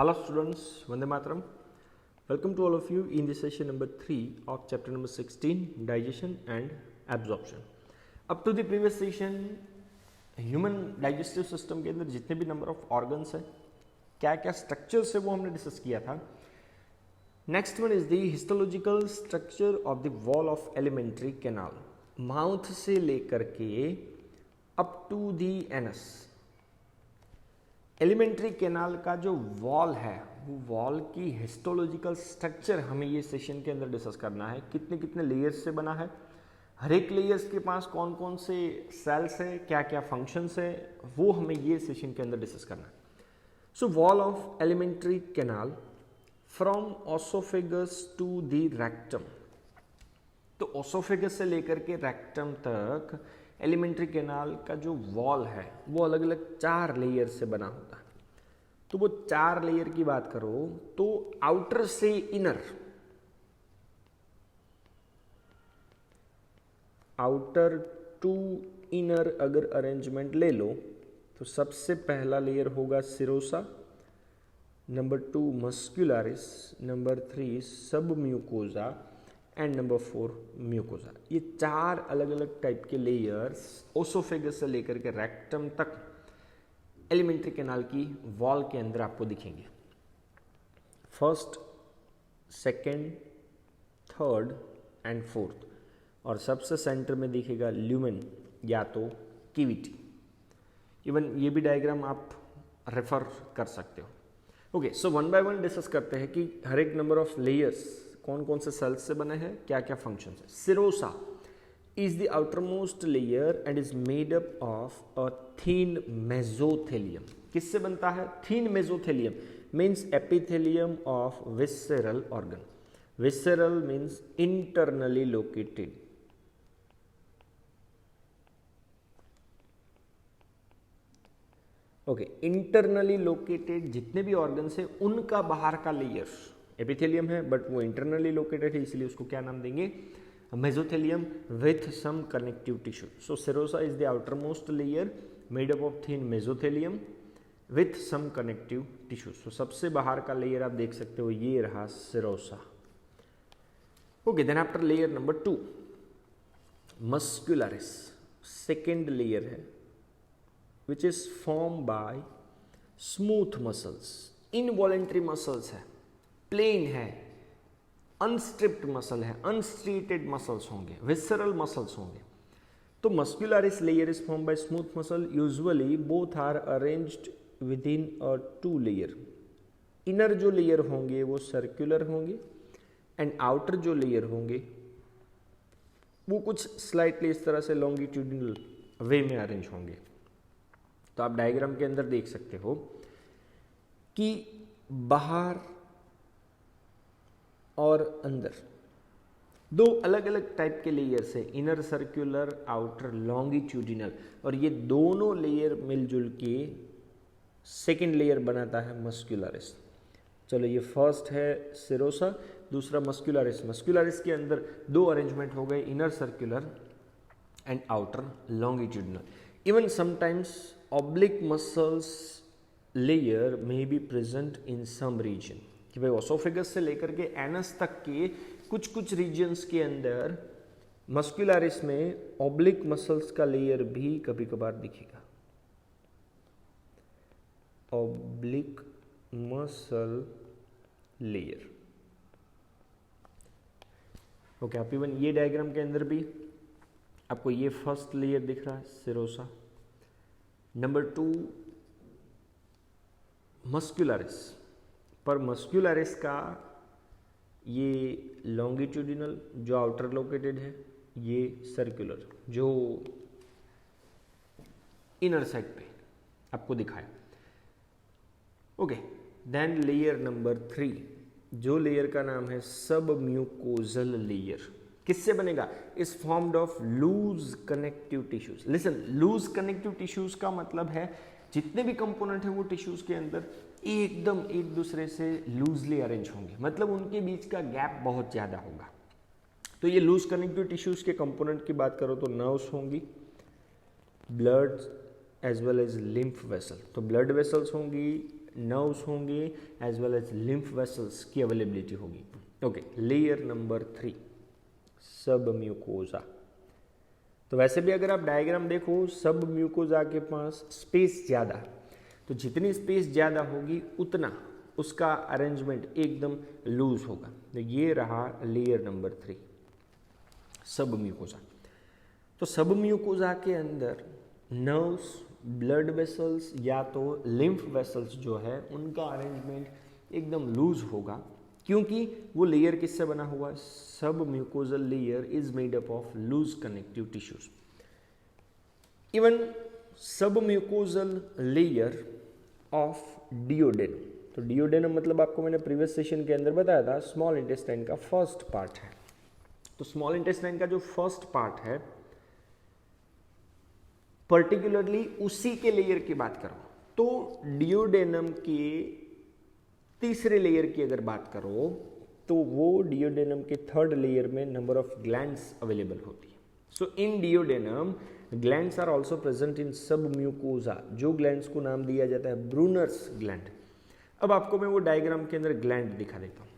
Hello students, Vande Mataram. Welcome to all of you in this session number 3 of chapter number 16, digestion and absorption. Up to the previous session, human digestive system के अंदर जितने भी number of organs है, क्या क्या structures है, वो हमने डिस्कस किया था. Next one is the histological structure of the wall of alimentary canal. Mouth से लेकर के up to the anus, alimentary canal का जो वॉल है, वो वॉल की हिस्टोलॉजिकल स्ट्रक्चर हमें ये सेशन के अंदर डिस्कस करना है. कितने कितने लेयर्स से बना है, हर एक लेयर्स के पास कौन कौन से सेल्स है, क्या क्या फंक्शंस है, वो हमें ये सेशन के अंदर डिस्कस करना है. So wall of alimentary canal from oesophagus to the rectum. तो ओसोफेगस से लेकर के रेक्टम तक एलिमेंट्री कैनाल का जो वॉल है वो अलग अलग 4 लेयर से बना होता है. तो वो 4 लेयर की बात करो तो आउटर से इनर, आउटर टू इनर अगर अरेंजमेंट ले लो तो सबसे पहला लेयर होगा सिरोसा, नंबर 2 मस्कुलरिस, नंबर 3 सब म्यूकोजा एंड नंबर 4 म्यूकोजा. ये 4 अलग अलग टाइप के लेयर्स ओसोफेगस से लेकर के रेक्टम तक एलिमेंट्री कैनाल की वॉल के अंदर आपको दिखेंगे. First, second, third and fourth, और सबसे सेंटर में दिखेगा ल्यूमेन या तो कैविटी. इवन ये भी डायग्राम आप रेफर कर सकते हो. Okay, so one by one discuss करते हैं कि हर एक नंबर ऑफ लेयर्स कौन कौन से सेल्स से बने हैं, क्या क्या फंक्शन है. Serosa is the outermost layer and is made up of a thin mesothelium. किससे बनता है? Thin mesothelium means epithelium of visceral organ. Visceral means internally located. Okay, internally located जितने भी ऑर्गन्स है उनका बाहर का लेयर एपिथेलियम है, बट वो इंटरनली लोकेटेड है, इसलिए उसको क्या नाम देंगे? Mesothelium with some connective tissue. So serosa is the outermost layer made up of thin mesothelium with some connective tissue. So सबसे बाहर का लेयर आप देख सकते हो, ये रहा serosa. Okay, then after layer number 2 muscularis, second layer है, which is formed by smooth muscles. involuntary muscles है, plain है, unstripped muscle है, unstreated muscles होंगे, visceral muscles होंगे. तो muscularis layer is formed by smooth muscle. Usually both are arranged within a 2 layer. inner जो layer होंगे वो circular होंगे and outer जो layer होंगे वो कुछ slightly इस तरह से longitudinal way में arrange होंगे. तो आप डायग्राम के अंदर देख सकते हो कि बाहर और अंदर 2 अलग अलग टाइप के लेयर्स है, इनर सर्कुलर, आउटर लॉन्गिट्यूडिनल, और ये दोनों लेयर मिलजुल के सेकेंड लेयर बनाता है मस्कुलरिस. चलो, ये फर्स्ट है सिरोसा, दूसरा मस्कुलरिस. मस्कुलरिस के अंदर 2 अरेंजमेंट हो गए, inner circular and outer longitudinal. Even sometimes oblique muscles layer may be present in some region. कि भाई ओसोफेगस से लेकर के एनस तक के कुछ कुछ रीजन्स के अंदर मस्कुलरिस में ऑब्लिक मसल्स का लेयर भी कभी कभार दिखेगा. Oblique muscle layer. ओके, आप इवन ये डायग्राम के अंदर भी आपको ये फर्स्ट लेयर दिख रहा है सिरोसा. नंबर 2 मस्कुलरिस, पर मस्कुलरिस का ये लॉन्गिट्यूडिनल जो आउटर लोकेटेड है, ये सर्कुलर जो इनर साइड पे आपको दिखाया. ओके, देन लेयर नंबर 3, जो लेयर का नाम है सब म्यूकोजल लेयर. किससे बनेगा? Is formed of loose connective tissues. Listen, loose connective tissues का मतलब है जितने भी कंपोनेंट हैं वो टिश्यूज के अंदर एकदम एक दूसरे से लूजली अरेंज होंगे, मतलब उनके बीच का गैप बहुत ज़्यादा होगा. तो ये लूज कनेक्टिव टिश्यूज के कंपोनेंट की बात करो तो नर्व्स होंगी, blood as well as lymph vessel. तो ब्लड वेसल्स होंगी, नर्व्स होंगे as well as lymph vessels की अवेलेबिलिटी होगी। ओके, लेयर नंबर 3 सब म्यूकोजा। तो वैसे भी अगर आप डायग्राम देखो, सब म्यूकोजा के पास स्पेस ज़्यादा है, तो जितनी स्पेस ज़्यादा होगी उतना उसका अरेंजमेंट एकदम लूज होगा। तो ये रहा लेयर नंबर 3 सब म्यूकोजा। तो सब म्यूकोजा के अंदर नर्व्स, ब्लड वेसल्स या तो लिम्फ वेसल्स जो है उनका अरेंजमेंट एकदम लूज होगा, क्योंकि वो लेयर किससे बना हुआ है? Submucosal layer is made up of loose connective tissues. Even submucosal layer of duodenum. तो डियोडेनम मतलब आपको मैंने प्रीवियस सेशन के अंदर बताया था स्मॉल इंटेस्टाइन का फर्स्ट पार्ट है। तो स्मॉल इंटेस्टाइन का जो फर्स्ट पार्ट है, पर्टिकुलरली उसी के लेयर की बात करो तो डियोडेनम के तीसरे लेयर की अगर बात करो तो वो डियोडेनम के थर्ड लेयर में नंबर ऑफ ग्लैंड्स अवेलेबल होती है। So in duodenum glands are also present in submucosa, जो ग्लैंड्स को नाम दिया जाता है ब्रूनर्स ग्लैंड। अब आपको मैं वो डायग्राम के अंदर ग्लैंड दिखा देता हूँ।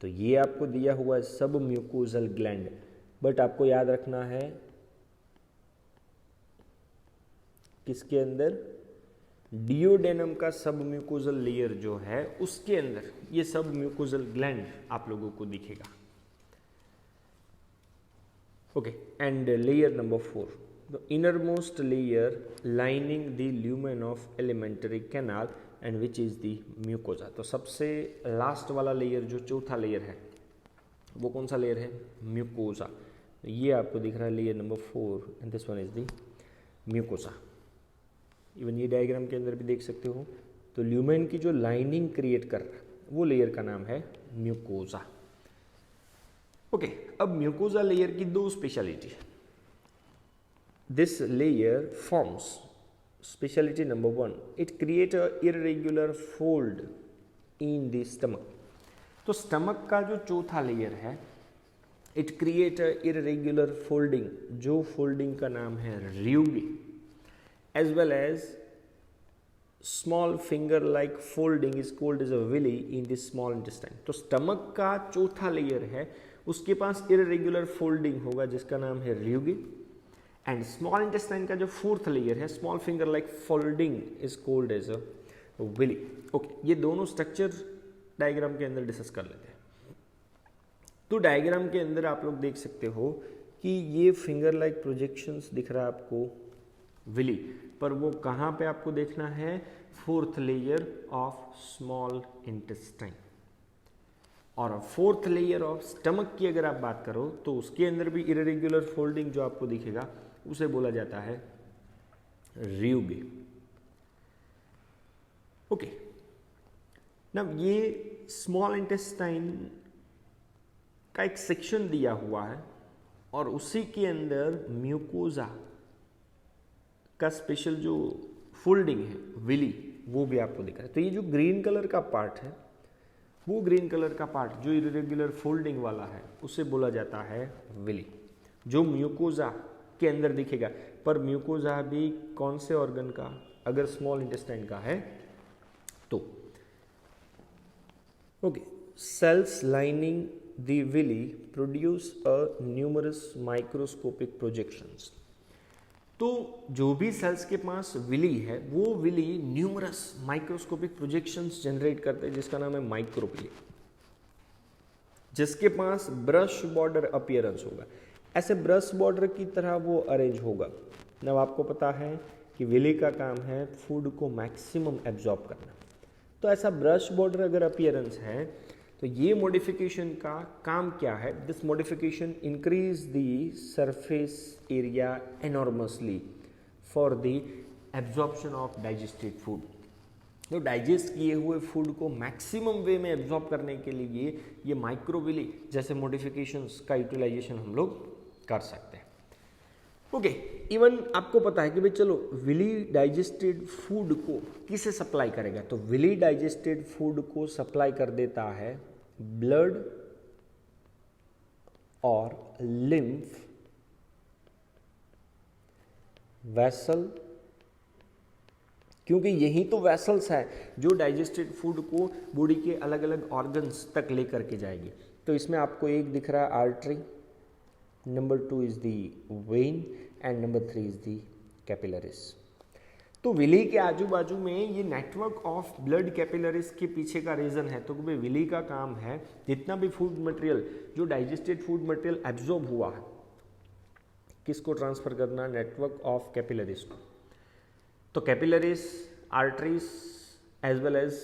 तो ये आपको दिया हुआ है सब म्यूकोजल ग्लैंड, बट आपको याद रखना है किसके अंदर? डियोडेनम का सब म्यूकोजल लेयर जो है उसके अंदर ये सब म्यूकोजल ग्लैंड आप लोगों को दिखेगा। Okay, and layer number 4, the innermost layer lining the lumen of alimentary canal and which is the mucosa. तो सबसे लास्ट वाला लेयर जो चौथा लेयर है वो कौन सा लेयर है? म्यूकोजा। ये आपको दिख रहा है layer number 4 and this one is the mucosa. Even ये डायग्राम के अंदर भी देख सकते हो। तो ल्यूमेन की जो लाइनिंग क्रिएट कर रहा है वो लेयर का नाम है म्यूकोजा। ओके, अब म्यूकोजा लेयर की दो स्पेशलिटी है। This layer forms, speciality number 1, it create a irregular fold in the stomach. तो स्टमक का जो चौथा लेयर है, it create a irregular folding, जो फोल्डिंग का नाम है र्यूगी, as well as small finger like folding is called as a villi in the small intestine। तो स्टमक का चौथा लेयर है, उसके पास irregular folding होगा जिसका नाम है र्यूगी, एंड स्मॉल इंटेस्टाइन का जो फोर्थ लेयर है, small finger like folding is called as a villi. Okay, ये दोनों स्ट्रक्चर डायग्राम के अंदर डिस्कस कर लेते हैं। तो डायग्राम के अंदर आप लोग देख सकते हो कि ये फिंगर लाइक प्रोजेक्शंस दिख रहा है आपको विली, पर वो कहाँ पे आपको देखना है? Fourth layer of small intestine. और फोर्थ लेयर ऑफ स्टमक की अगर आप बात करो तो उसके अंदर भी इरेगुलर फोल्डिंग जो आपको दिखेगा उसे बोला जाता है र्यूगी। ओके, नाउ ये स्मॉल इंटेस्टाइन का एक सेक्शन दिया हुआ है और उसी के अंदर म्यूकोजा का स्पेशल जो फोल्डिंग है विली, वो भी आपको दिख रहा है। तो ये जो ग्रीन कलर का पार्ट है, वो ग्रीन कलर का पार्ट जो इरेगुलर फोल्डिंग वाला है उसे बोला जाता है विली, जो म्यूकोजा के अंदर दिखेगा। पर म्यूकोजा भी कौन से ऑर्गन का? अगर स्मॉल इंटेस्टाइन का है तो। Okay, cells lining the villi produce a numerous microscopic projections. तो जो भी सेल्स के पास विली है वो villi numerous microscopic projections generate करते हैं जिसका नाम है माइक्रोविली, जिसके पास ब्रश बॉर्डर अपीयरेंस होगा। ऐसे ब्रश बॉर्डर की तरह वो अरेंज होगा। अब आपको पता है कि विली का काम है फूड को मैक्सिमम एब्जॉर्ब करना। तो ऐसा ब्रश बॉर्डर अगर अपीयरेंस है तो ये मॉडिफिकेशन का काम क्या है? This modification increase the surface area enormously for the absorption of digested food. तो डाइजेस्ट किए हुए फूड को मैक्सिमम वे में एब्जॉर्ब करने के लिए ये माइक्रोविली जैसे मॉडिफिकेशंस का यूटिलाइजेशन हम लोग कर सकते हैं। ओके, इवन आपको पता है कि भाई चलो विली डाइजेस्टेड फूड को किसे सप्लाई करेगा? तो विली डाइजेस्टेड फूड को सप्लाई कर देता है ब्लड और लिम्फ वेसल क्योंकि यही तो वेसल्स है जो डाइजेस्टेड फूड को बॉडी के अलग अलग ऑर्गन्स तक लेकर के जाएगी। तो इसमें आपको एक दिख रहा है artery, number 2 is the when and number 3 is the capillaries. तो विली के आजू बाजू में ये नेटवर्क ऑफ ब्लड कैपिलरीज के पीछे का रीजन है। तो विली का काम है जितना भी फूड मटेरियल, जो डाइजेस्टेड फूड मटेरियल एब्जॉर्ब हुआ है, किसको ट्रांसफर करना, नेटवर्क ऑफ कैपिलरीज को। तो capillaries, arteries as well as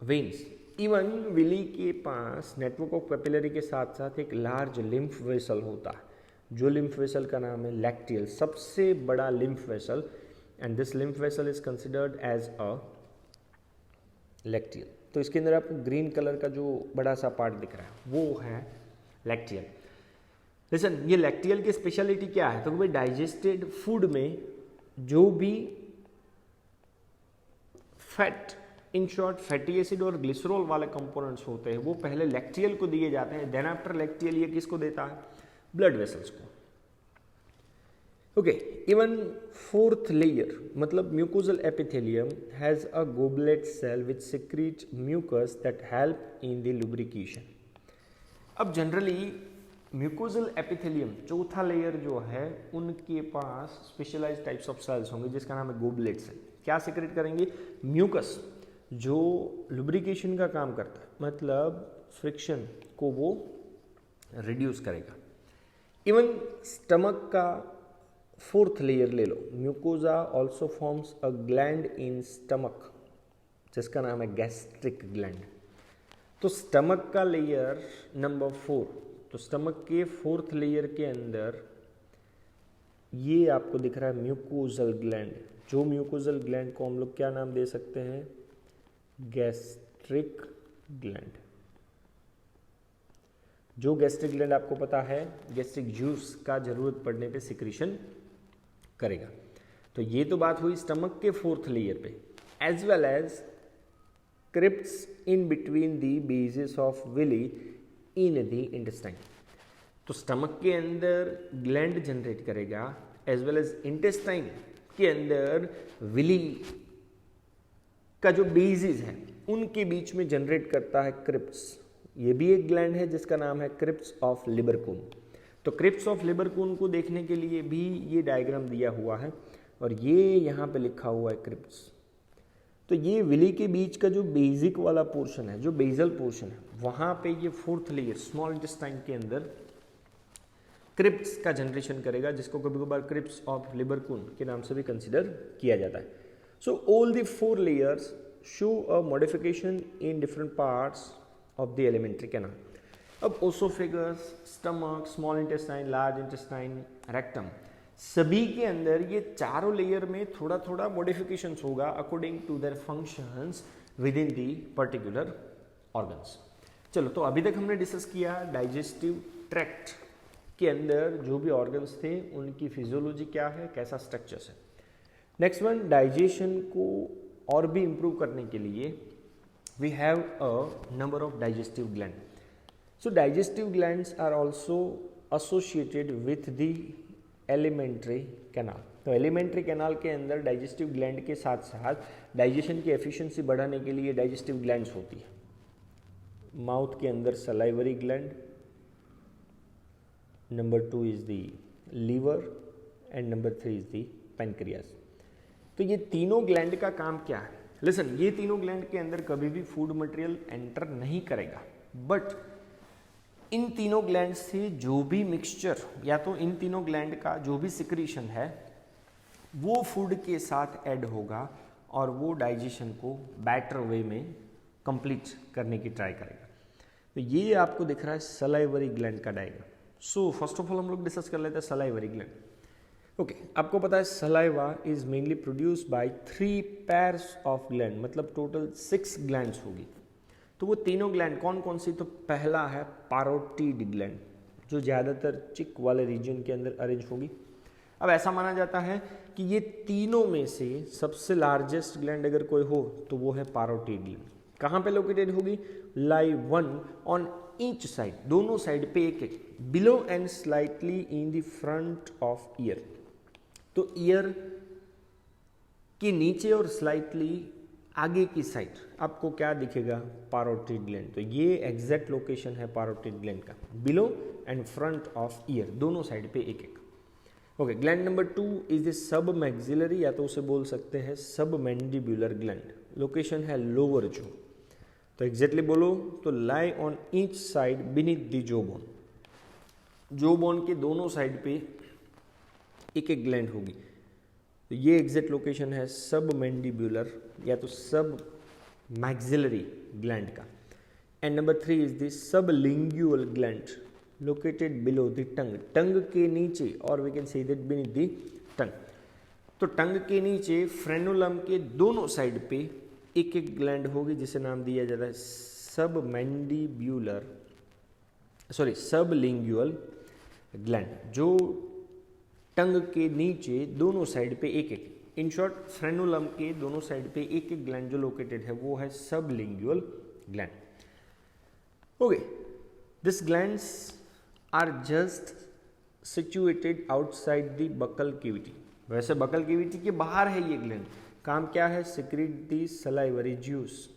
veins. Even villi के पास नेटवर्क ऑफ कैपिलरी के साथ साथ एक लार्ज लिम्फ वेसल होता है, जो लिम्फ वेसल का नाम है लैक्टियल, सबसे बड़ा lymph vessel, and this lymph vessel is considered as a lacteal. तो इसके अंदर आपको ग्रीन कलर का जो बड़ा सा पार्ट दिख रहा है वो है लैक्टियल। लिसन, ये लैक्टियल की स्पेशलिटी क्या है? तो भाई डाइजेस्टेड फूड में जो भी fat, in short fatty acid और ग्लिसरॉल वाले कंपोनेंट्स होते हैं वो पहले लैक्टियल को दिए जाते हैं, देन आफ्टर लैक्टियल ये किसको देता है? ब्लड वेसल्स को। ओके, इवन फोर्थ लेयर मतलब mucosal epithelium has a goblet cell which secrete mucus that help in the lubrication. अब जनरली म्यूकोजल एपिथेलियम चौथा लेयर जो है उनके पास स्पेशलाइज्ड टाइप्स ऑफ सेल्स होंगे जिसका नाम है गोबलेट सेल। क्या सिक्रेट करेंगे? म्यूकस, जो लुब्रिकेशन का काम करता है, मतलब फ्रिक्शन को वो रिड्यूस करेगा। इवन स्टमक का फोर्थ लेयर ले लो, mucosa also forms a gland in stomach जिसका नाम है गैस्ट्रिक ग्लैंड। तो स्टमक का लेयर नंबर 4, तो स्टमक के फोर्थ लेयर के अंदर ये आपको दिख रहा है म्यूकोजल ग्लैंड, जो म्यूकोजल ग्लैंड को हम लोग क्या नाम दे सकते हैं? Gastric gland. जो गैस्ट्रिक ग्लैंड आपको पता है गैस्ट्रिक जूस का जरूरत पड़ने पे सिक्रीशन करेगा। तो ये तो बात हुई स्टमक के फोर्थ लेयर पे, as well as crypts in between the bases of villi in the intestine. तो स्टमक के अंदर ग्लैंड जनरेट करेगा, एज वेल एज इंटेस्टाइन के अंदर विली का जो बेसिस है उनके बीच में जनरेट करता है क्रिप्ट्स। ये भी एक ग्लैंड है जिसका नाम है क्रिप्ट्स ऑफ लिबरकून। तो क्रिप्ट्स ऑफ लिबरकून को देखने के लिए भी ये डायग्राम दिया हुआ है और ये यहाँ पे लिखा हुआ है क्रिप्ट्स। तो ये विली के बीच का जो बेसिक वाला पोर्शन है, जो बेजल पोर्शन है, वहाँ पे ये फोर्थ लेयर स्मॉल इंटेस्टाइन के अंदर क्रिप्ट्स का जनरेशन करेगा, जिसको कभी कभार क्रिप्ट्स ऑफ लिबरकून के नाम से भी कंसिडर किया जाता है। So all the 4 layers show a modification in different parts of the alimentary canal. अब oesophagus, stomach, small intestine, large intestine, rectum, सभी के अंदर ये चारों लेयर में थोड़ा थोड़ा मॉडिफिकेशंस होगा according to their functions within the particular organs. चलो, तो अभी तक हमने डिस्कस किया डाइजेस्टिव ट्रैक्ट के अंदर जो भी ऑर्गन्स थे उनकी फिजियोलॉजी क्या है, कैसा स्ट्रक्चर्स है। नेक्स्ट वन, डाइजेशन को और भी इंप्रूव करने के लिए we have a number of digestive gland. So digestive glands are also associated with the alimentary canal. तो एलिमेंट्री कैनाल के अंदर डाइजेस्टिव ग्लैंड के साथ साथ डाइजेशन की एफिशिएंसी बढ़ाने के लिए डाइजेस्टिव ग्लैंड्स होती है। माउथ के अंदर salivary gland, number 2 is the liver and number 3 is the pancreas. तो ये तीनों ग्लैंड का काम क्या है? लिसन, ये तीनों ग्लैंड के अंदर कभी भी फूड मटेरियल एंटर नहीं करेगा, बट इन तीनों ग्लैंड से जो भी मिक्सचर या तो इन तीनों ग्लैंड का जो भी सिक्रीशन है वो फूड के साथ ऐड होगा और वो डाइजेशन को बेटर वे में कंप्लीट करने की ट्राई करेगा। तो ये आपको दिख रहा है सलाइवरी ग्लैंड का diagram. So first of all हम लोग डिस्कस कर लेते हैं सलाइवरी ग्लैंड। ओके, आपको पता है saliva is mainly produced by 3 pairs of gland, मतलब टोटल 6 ग्लैंड्स होगी। तो वो तीनों ग्लैंड कौन कौन सी? तो पहला है पैरोटिड ग्लैंड, जो ज़्यादातर चिक वाले रीजन के अंदर अरेंज होगी। अब ऐसा माना जाता है कि ये तीनों में से सबसे लार्जेस्ट ग्लैंड अगर कोई हो तो वो है पैरोटिड ग्लैंड। कहाँ पे लोकेटेड होगी? लाई 1 ऑन ईच साइड, दोनों साइड पे एक एक, below and slightly in the front of year. तो ईयर के नीचे और स्लाइटली आगे की साइड आपको क्या दिखेगा, पैरोटिड ग्लैंड। तो ये एग्जैक्ट लोकेशन है पैरोटिड ग्लैंड का, below and front of year, दोनों साइड पे एक एक। Okay, gland number 2 is the सब मैक्सिलरी, या तो उसे बोल सकते हैं सब मैंडिबुलर ग्लैंड, लोकेशन है लोअर जो। तो एग्जैक्टली बोलो तो lie on each side beneath the जो बोन, जो बोन के दोनों साइड पे एक एक ग्लैंड होगी। तो ये एग्जैक्ट लोकेशन है सब मैंडिबुलर या तो सब मैक्सिलरी ग्लैंड का। And number 3 is the sublingual gland located below the tongue, tongue के नीचे, और we can say that beneath the tongue. तो टंग के नीचे फ्रेनुलम के दोनों साइड पे एक एक ग्लैंड होगी जिसे नाम दिया जाता है सब मैंडिब्यूलर, सॉरी सब लिंगुअल ग्लैंड, जो टंग के नीचे दोनों साइड पे एक एक, इन शॉर्ट फ्रेनुलम के दोनों साइड पे एक एक ग्लैंड जो लोकेटेड है वो है sublingual gland. Okay, this glands are just situated outside the buccal cavity. वैसे बकल कैविटी के बाहर है ये ग्लैंड, काम क्या है, secrete the salivary juice,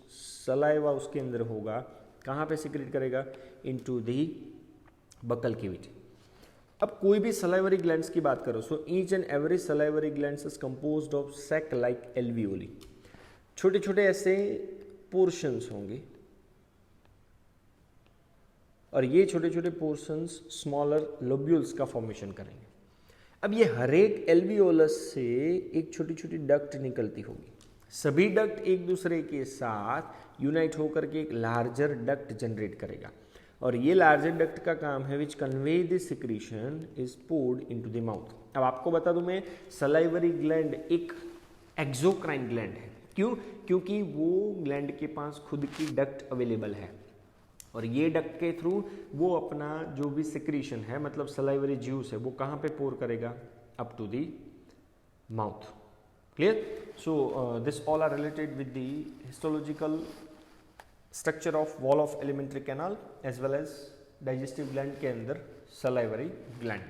saliva उसके अंदर होगा, कहाँ पे सिक्रीट करेगा, इनटू दी बकल कैविटी। अब कोई भी सलाइवरी ग्लैंड्स की बात करो, so each and every salivary glands is composed of sac like alveoli, छोटे छोटे ऐसे पोर्शंस होंगे और ये छोटे छोटे पोर्शंस स्मॉलर लोब्यूल्स का फॉर्मेशन करेंगे। अब ये हर एक एल्वियोलस से एक छोटी छोटी डक्ट निकलती होगी, सभी डक्ट एक दूसरे के साथ यूनाइट होकर के एक लार्जर डक्ट जनरेट करेगा, और ये लार्जर डक्ट का काम है which convey the secretion is poured into the mouth. अब आपको बता दूं मैं, सलाइवरी ग्लैंड एक एक्सोक्राइन ग्लैंड है, क्यों, क्योंकि वो ग्लैंड के पास खुद की डक्ट अवेलेबल है, और ये डक्ट के थ्रू वो अपना जो भी सिक्रीशन है, मतलब सलाइवरी जूस है, वो कहाँ पे पोर करेगा, up to the mouth. Clear? So this all are related with the histological structure of wall of alimentary canal as well as digestive gland के अंदर salivary gland।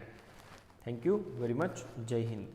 Thank you very much। जय हिंद।